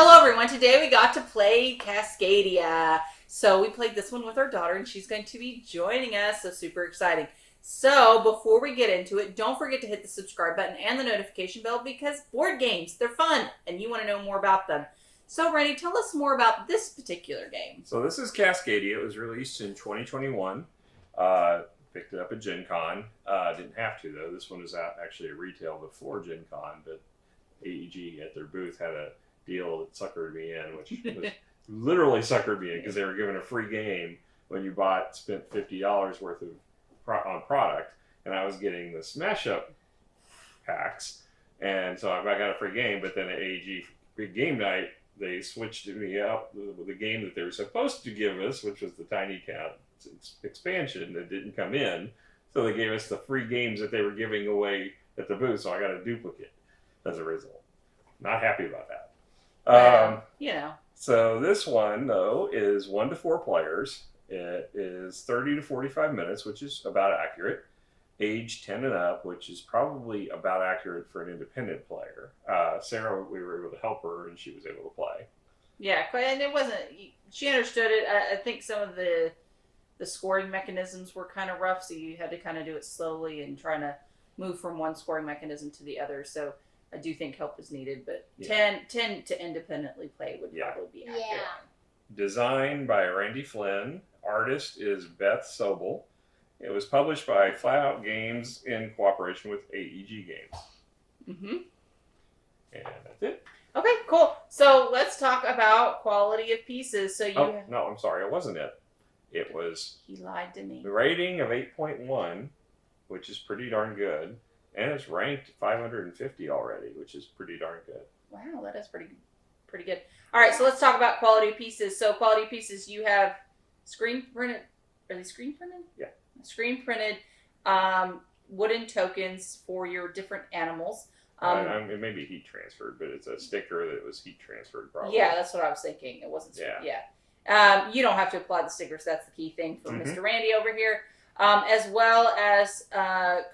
Hello everyone, today we got to play Cascadia. So we played this one with our daughter and she's going to be joining us, so super exciting. So before we get into it, don't forget to hit the subscribe button and the notification bell because board games, they're fun and you want to know more about them. So Randy, tell us more about this particular game. So this is Cascadia. It was released in 2021. Picked it up at Gen Con. Didn't have to though. This one was out actually at retail before Gen Con, but AEG at their booth had a deal that suckered me in, which was literally suckered me in because they were giving a free game when you spent $50 worth of on product, and I was getting the smash up packs, and so I got a free game. But then at AEG free game night, they switched me out with the game that they were supposed to give us, which was the Tiny Cat expansion that didn't come in. So they gave us the free games that they were giving away at the booth, so I got a duplicate as a result. Not happy about that. So this one, though, is 1 to 4 players. It is 30 to 45 minutes, which is about accurate. Age 10 and up, which is probably about accurate for an independent player. Szara, we were able to help her, and she was able to play. Yeah, and it wasn't... She understood it. I think some of the scoring mechanisms were kind of rough, so you had to kind of do it slowly and trying to move from one scoring mechanism to the other. So I do think help is needed, but 10 to independently play would probably be accurate. Yeah. Designed by Randy Flynn. Artist is Beth Sobel. It was published by Flat Out Games in cooperation with AEG Games. Mm-hmm. And that's it. Okay, cool. So let's talk about quality of pieces. So No, I'm sorry. It wasn't it. It was... He lied to me. The rating of 8.1, which is pretty darn good. And it's ranked 550 already, which is pretty darn good. Wow, that is pretty good. All right, so let's talk about quality of pieces. So quality of pieces, you have screen printed. Are they screen printed? Yeah. Screen printed wooden tokens for your different animals. It may be heat transferred, but it's a sticker that was heat transferred probably. Yeah, that's what I was thinking. It wasn't. Yeah. You don't have to apply the stickers. That's the key thing for Mr. Randy over here. As well as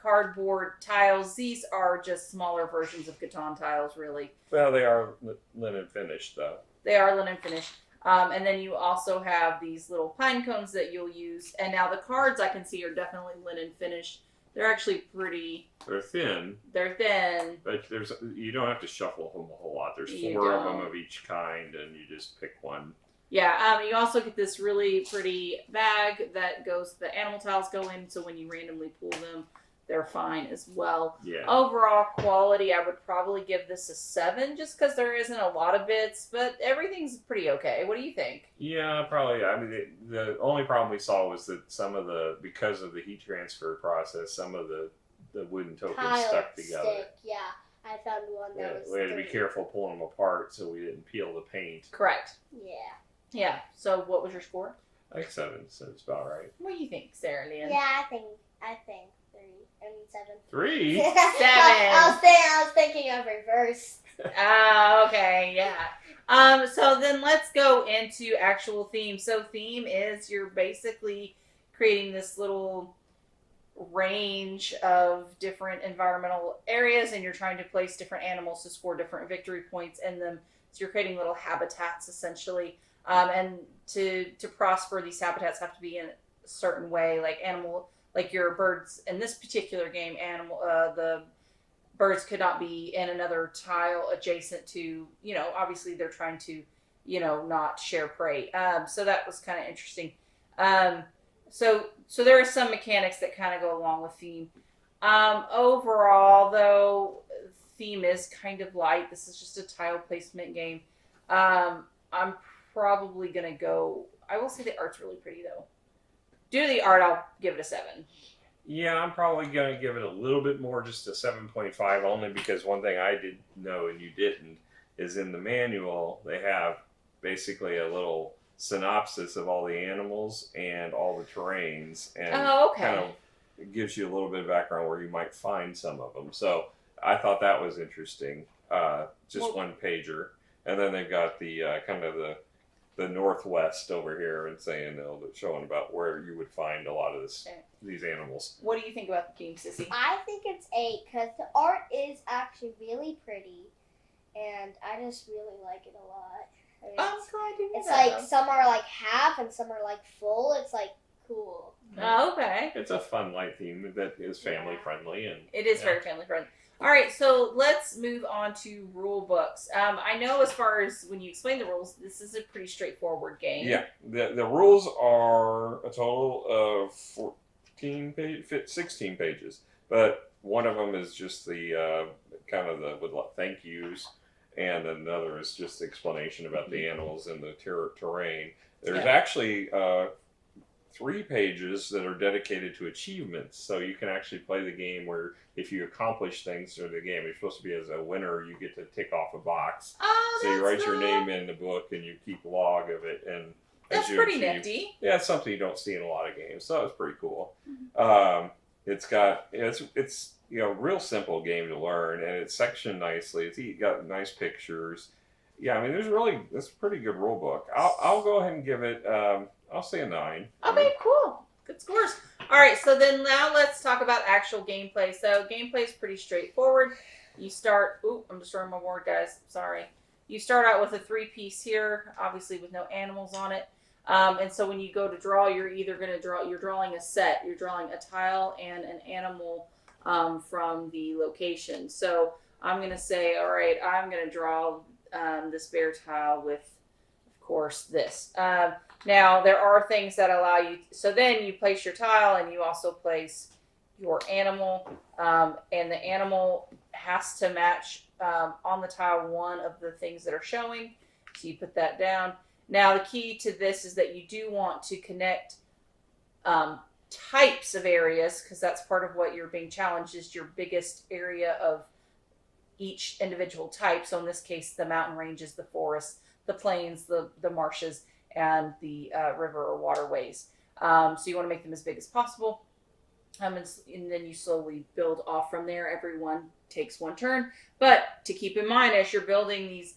cardboard tiles. These are just smaller versions of Catan tiles, really. Well, they are linen finished, though. They are linen finished. And then you also have these little pine cones that you'll use. And now the cards I can see are definitely linen finished. They're actually pretty... They're thin. They're thin. But you don't have to shuffle them a whole lot. There's 4 of them of each kind, and you just pick one. Yeah, you also get this really pretty bag that the animal tiles go in, so when you randomly pull them, they're fine as well. Yeah. Overall quality, I would probably give this a 7, just because there isn't a lot of bits, but everything's pretty okay. What do you think? Yeah, probably. I mean, the only problem we saw was that because of the heat transfer process, some of the wooden tokens stuck together. Stick, yeah. I found one that was... We had to be careful pulling them apart so we didn't peel the paint. Correct. Yeah. Yeah. So what was your score? I think 7, so it's about right. What do you think, Sarah Lynn? Yeah, I think 3. I mean 7. 3? 7. I was thinking of reverse. Okay, yeah. So then let's go into actual theme. So theme is you're basically creating this little range of different environmental areas, and you're trying to place different animals to score different victory points in them. So you're creating little habitats essentially. And to prosper, these habitats have to be in a certain way, like your birds in this particular game. The birds could not be in another tile adjacent to. Obviously they're trying to, not share prey. So that was kind of interesting. So there are some mechanics that kind of go along with theme. Overall, though, theme is kind of light. This is just a tile placement game. I'm probably going to go... I will say the art's really pretty, though. Due to the art, I'll give it a 7. Yeah, I'm probably going to give it a little bit more, just a 7.5, only because one thing I did know and you didn't is in the manual, they have basically a little synopsis of all the animals and all the terrains. And kind of it gives you a little bit of background where you might find some of them. So I thought that was interesting. One pager. And then they've got the kind of the Northwest over here and saying, showing about where you would find a lot of these animals. What do you think about the theme, Sissy? I think it's 8 because the art is actually really pretty. and I just really like it a lot. I mean, I'm glad to hear it's that. like some are like half and some are like full. It's like cool. Oh, okay. It's a fun light theme that is family friendly, and It is very family friendly. All right, so let's move on to rule books. I know as far as when you explain the rules, this is a pretty straightforward game. Yeah, the rules are a total of 16 pages, but one of them is just the kind of the with thank yous, and another is just explanation about the animals and the terrain. There's actually 3 pages that are dedicated to achievements, so you can actually play the game where if you accomplish things through the game, you're supposed to be as a winner, you get to tick off a box. Oh, so you write cool. your name in the book and you keep log of it, and that's pretty nifty. Yeah, it's something you don't see in a lot of games, so it's pretty cool. It's real simple game to learn, and it's sectioned nicely. It's got nice pictures. Yeah, I mean, it's a pretty good rule book. I'll go ahead and give it. I'll say a 9. Okay, cool. Good scores. All right, so then now let's talk about actual gameplay. So gameplay is pretty straightforward. You start. I'm destroying my board, guys. Sorry. You start out with a 3-piece here, obviously with no animals on it. And so when you go to draw, you're either going to draw. You're drawing a set. You're drawing a tile and an animal from the location. So I'm going to say, all right, I'm going to draw this bear tile with, of course, this. Now, there are things that allow you... So then you place your tile and you also place your animal. And the animal has to match on the tile one of the things that are showing. So you put that down. Now, the key to this is that you do want to connect types of areas, because that's part of what you're being challenged is your biggest area of each individual type. So in this case, the mountain ranges, the forests, the plains, the marshes, and the river or waterways. So you want to make them as big as possible. And then you slowly build off from there. Everyone takes one turn. But to keep in mind, as you're building these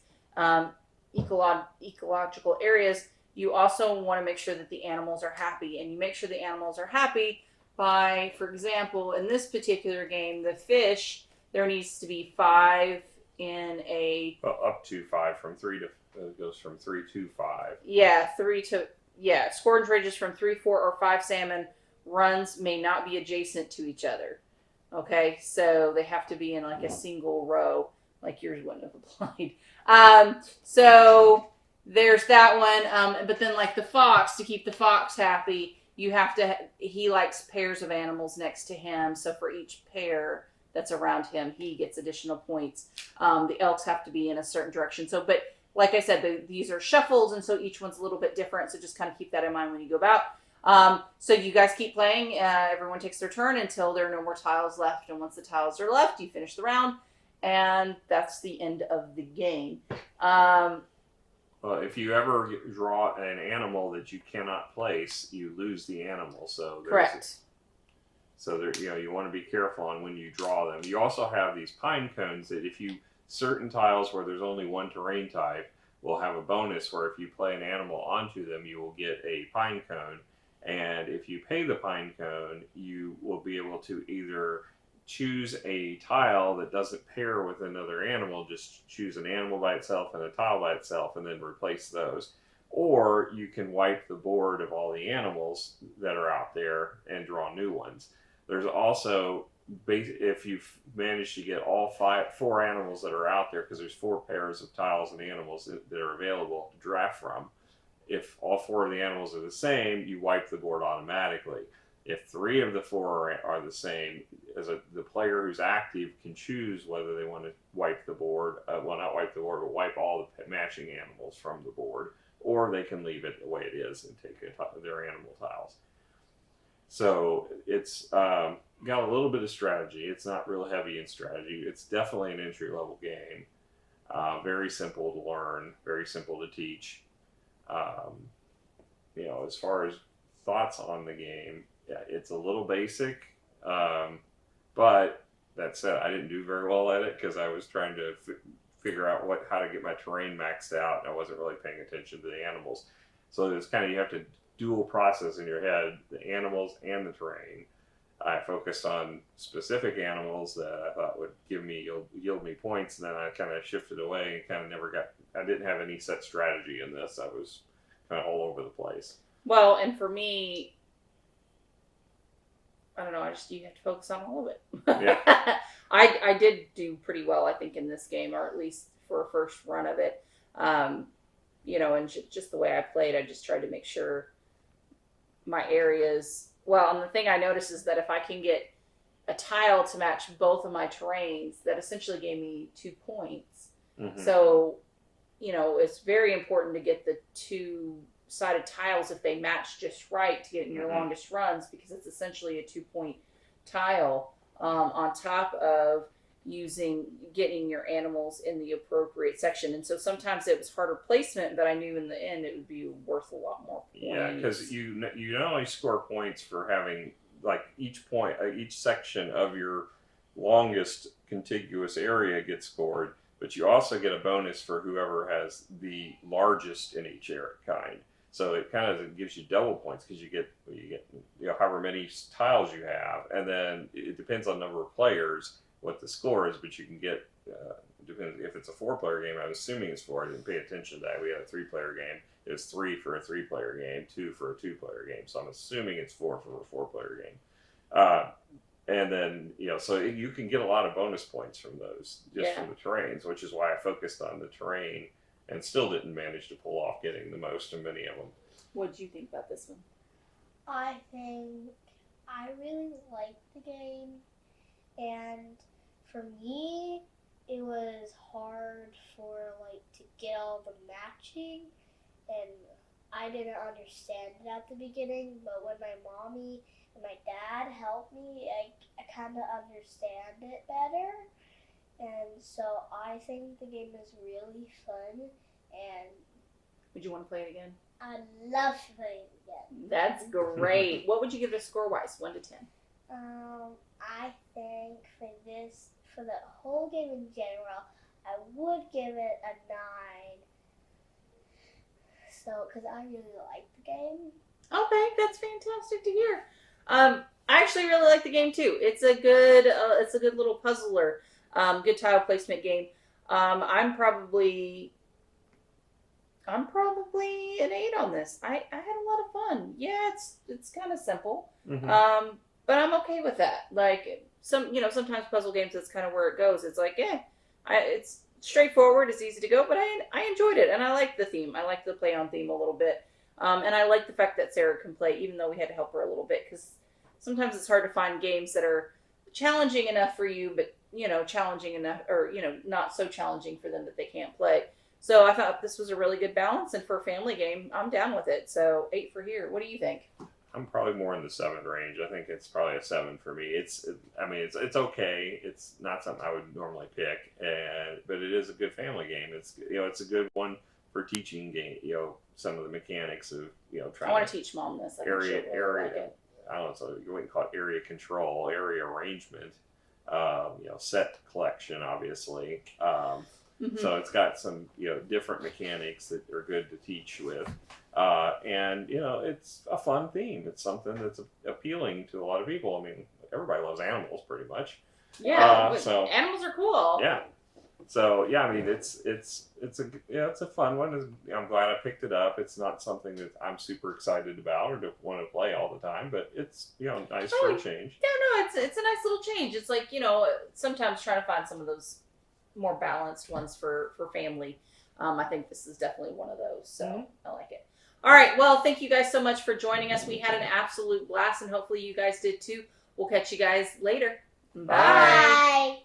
ecological areas, you also want to make sure that the animals are happy. And you make sure the animals are happy by, for example, in this particular game, the fish, there needs to be 5 in a... Well, up to 5 from 3 to... It goes from 3 to 5. Yeah, 3 to... Yeah, scourge ranges from 3, 4, or 5 salmon. Runs may not be adjacent to each other. Okay, so they have to be in like a single row, like yours wouldn't have applied. So there's that one. But then like the fox, to keep the fox happy, you have to... He likes pairs of animals next to him. So for each pair that's around him, he gets additional points. The elks have to be in a certain direction. So, but like I said, these are shuffles, and so each one's a little bit different. So just kind of keep that in mind when you go about. So you guys keep playing. Everyone takes their turn until there are no more tiles left. And once the tiles are left, you finish the round. And that's the end of the game. If you ever draw an animal that you cannot place, you lose the animal. So correct. You want to be careful on when you draw them. You also have these pine cones that certain tiles where there's only one terrain type will have a bonus where if you play an animal onto them, you will get a pine cone. And if you pay the pine cone, you will be able to either choose a tile that doesn't pair with another animal, just choose an animal by itself and a tile by itself and then replace those. Or you can wipe the board of all the animals that are out there and draw new ones. There's also, if you've managed to get all 4 animals that are out there, because there's 4 pairs of tiles and animals that are available to draft from. If all 4 of the animals are the same, you wipe the board automatically. If 3 of the 4 are the same, the player who's active can choose whether they want to wipe the board, not wipe the board, but wipe all the matching animals from the board, or they can leave it the way it is and take their animal tiles. So it's got a little bit of strategy. It's not real heavy in strategy. It's definitely an entry-level game. Very simple to learn, very simple to teach. As far as thoughts on the game, yeah, it's a little basic, but that said, I didn't do very well at it because I was trying to figure out how to get my terrain maxed out, and I wasn't really paying attention to the animals. So it's kind of, you have to dual process in your head, the animals and the terrain. I focused on specific animals that I thought would yield me points, and then I kind of shifted away and kind of I didn't have any set strategy in this. I was kind of all over the place. Well, and for me, I don't know. You have to focus on all of it. Yeah. I did do pretty well, I think, in this game, or at least for a first run of it. And just the way I played, I just tried to make sure my areas. Well, and the thing I noticed is that if I can get a tile to match both of my terrains, that essentially gave me 2 points. Mm-hmm. So, it's very important to get the 2-sided tiles if they match just right to get in your longest runs, because it's essentially a 2-point tile on top of getting your animals in the appropriate section. And so sometimes it was harder placement, but I knew in the end it would be worth a lot more points. Yeah, because you not only score points for having like each section of your longest contiguous area gets scored, but you also get a bonus for whoever has the largest in each area kind. So it kind of gives you double points because you get however many tiles you have, and then it depends on the number of players what the score is, but you can get depends if it's a 4-player game. I'm assuming it's 4. I didn't pay attention to that. We had a 3-player game. It was 3 for a 3-player game, 2 for a 2-player game. So I'm assuming it's 4 for a 4-player game. And then so you can get a lot of bonus points from those just from the terrains, which is why I focused on the terrain and still didn't manage to pull off getting the most of many of them. What did you think about this one? I think I really liked the game, and for me, it was hard to get all the matching, and I didn't understand it at the beginning, but when my mommy and my dad helped me, I kind of understand it better. And so I think the game is really fun, and would you want to play it again? I'd love to play it again. That's great. What would you give it score-wise, 1 to 10? I think for the whole game in general, I would give it a 9. So, because I really like the game. Okay, that's fantastic to hear. I actually really like the game too. It's a good little puzzler. Good tile placement game. I'm probably an 8 on this. I had a lot of fun. Yeah, it's kind of simple. Mm-hmm. But I'm okay with that. Like sometimes puzzle games, that's kind of where it goes. It's like, it's straightforward. It's easy to go, but I enjoyed it, and I like the theme. I like the play on theme a little bit, and I like the fact that Szara can play, even though we had to help her a little bit, because sometimes it's hard to find games that are challenging enough for you, but challenging enough, or not so challenging for them that they can't play. So I thought this was a really good balance, and for a family game, I'm down with it. So 8 for here. What do you think? I'm probably more in the 7 range. I think it's probably a 7 for me. It's okay. It's not something I would normally pick, but it is a good family game. It's a good one for teaching game. Some of the mechanics of trying. I want to teach Mom this. Area. I don't know. So you wouldn't call it area control, area arrangement. Set collection, obviously. So it's got some different mechanics that are good to teach with. And it's a fun theme. It's something that's appealing to a lot of people. I mean, everybody loves animals pretty much. Yeah, so animals are cool. Yeah. So yeah, I mean, it's a fun one. I'm glad I picked it up. It's not something that I'm super excited about or to want to play all the time, but it's nice for a change. Yeah, no, it's a nice little change. It's like sometimes trying to find some of those more balanced ones for family. I think this is definitely one of those. So I like it. All right. Well, thank you guys so much for joining us. We had an absolute blast, and hopefully you guys did too. We'll catch you guys later. Bye. Bye.